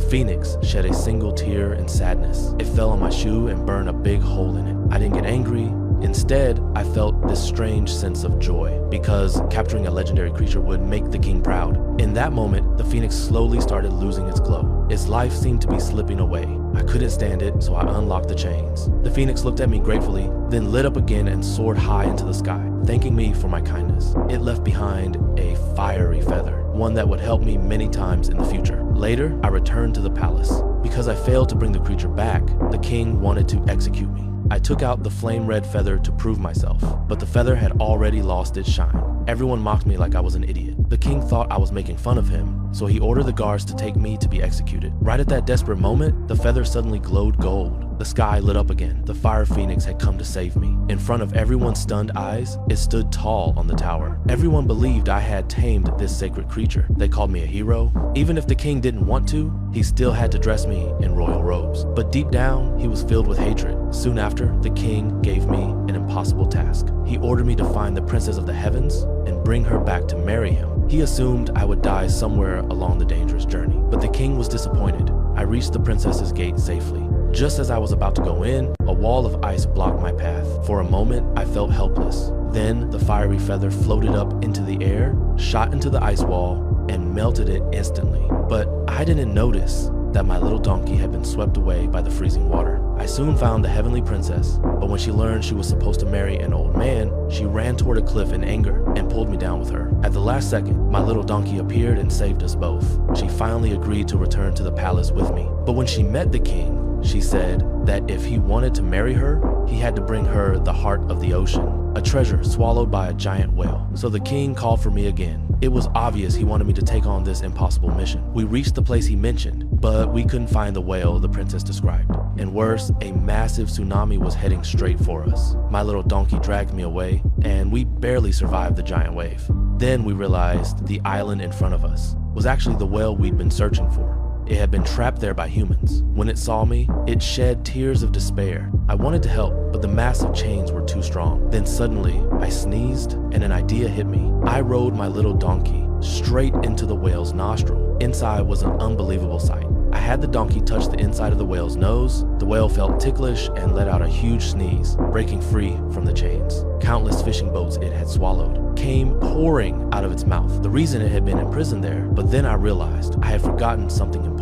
phoenix shed a single tear in sadness. It fell on my shoe and burned a big hole in it. I didn't get angry. Instead, I felt this strange sense of joy because capturing a legendary creature would make the king proud. In that moment, the phoenix slowly started losing its glow. Its life seemed to be slipping away. I couldn't stand it, so I unlocked the chains. The phoenix looked at me gratefully, then lit up again and soared high into the sky, thanking me for my kindness. It left behind a fiery feather, one that would help me many times in the future. Later, I returned to the palace. Because I failed to bring the creature back, the king wanted to execute me. I took out the flame red feather to prove myself, but the feather had already lost its shine. Everyone mocked me like I was an idiot. The king thought I was making fun of him, so he ordered the guards to take me to be executed. Right at that desperate moment, the feather suddenly glowed gold. The sky lit up again. The fire phoenix had come to save me. In front of everyone's stunned eyes, it stood tall on the tower. Everyone believed I had tamed this sacred creature. They called me a hero. Even if the king didn't want to, he still had to dress me in royal robes. But deep down, he was filled with hatred. Soon after, the king gave me an impossible task. He ordered me to find the princess of the heavens and bring her back to marry him. He assumed I would die somewhere along the dangerous journey, but the king was disappointed. I reached the princess's gate safely. Just as I was about to go in, a wall of ice blocked my path. For a moment, I felt helpless. Then the fiery feather floated up into the air, shot into the ice wall, and melted it instantly. But I didn't notice that my little donkey had been swept away by the freezing water. I soon found the heavenly princess, but when she learned she was supposed to marry an old man, she ran toward a cliff in anger and pulled me down with her. At the last second, my little donkey appeared and saved us both. She finally agreed to return to the palace with me. But when she met the king, she said that if he wanted to marry her, he had to bring her the heart of the ocean, a treasure swallowed by a giant whale. So the king called for me again. It was obvious he wanted me to take on this impossible mission. We reached the place he mentioned, but we couldn't find the whale the princess described. And worse, a massive tsunami was heading straight for us. My little donkey dragged me away, and we barely survived the giant wave. Then we realized the island in front of us was actually the whale we'd been searching for. It had been trapped there by humans. When it saw me, it shed tears of despair. I wanted to help, but the massive chains were too strong. Then suddenly, I sneezed and an idea hit me. I rode my little donkey straight into the whale's nostril. Inside was an unbelievable sight. I had the donkey touch the inside of the whale's nose. The whale felt ticklish and let out a huge sneeze, breaking free from the chains. Countless fishing boats it had swallowed came pouring out of its mouth. The reason it had been imprisoned there, but then I realized I had forgotten something important.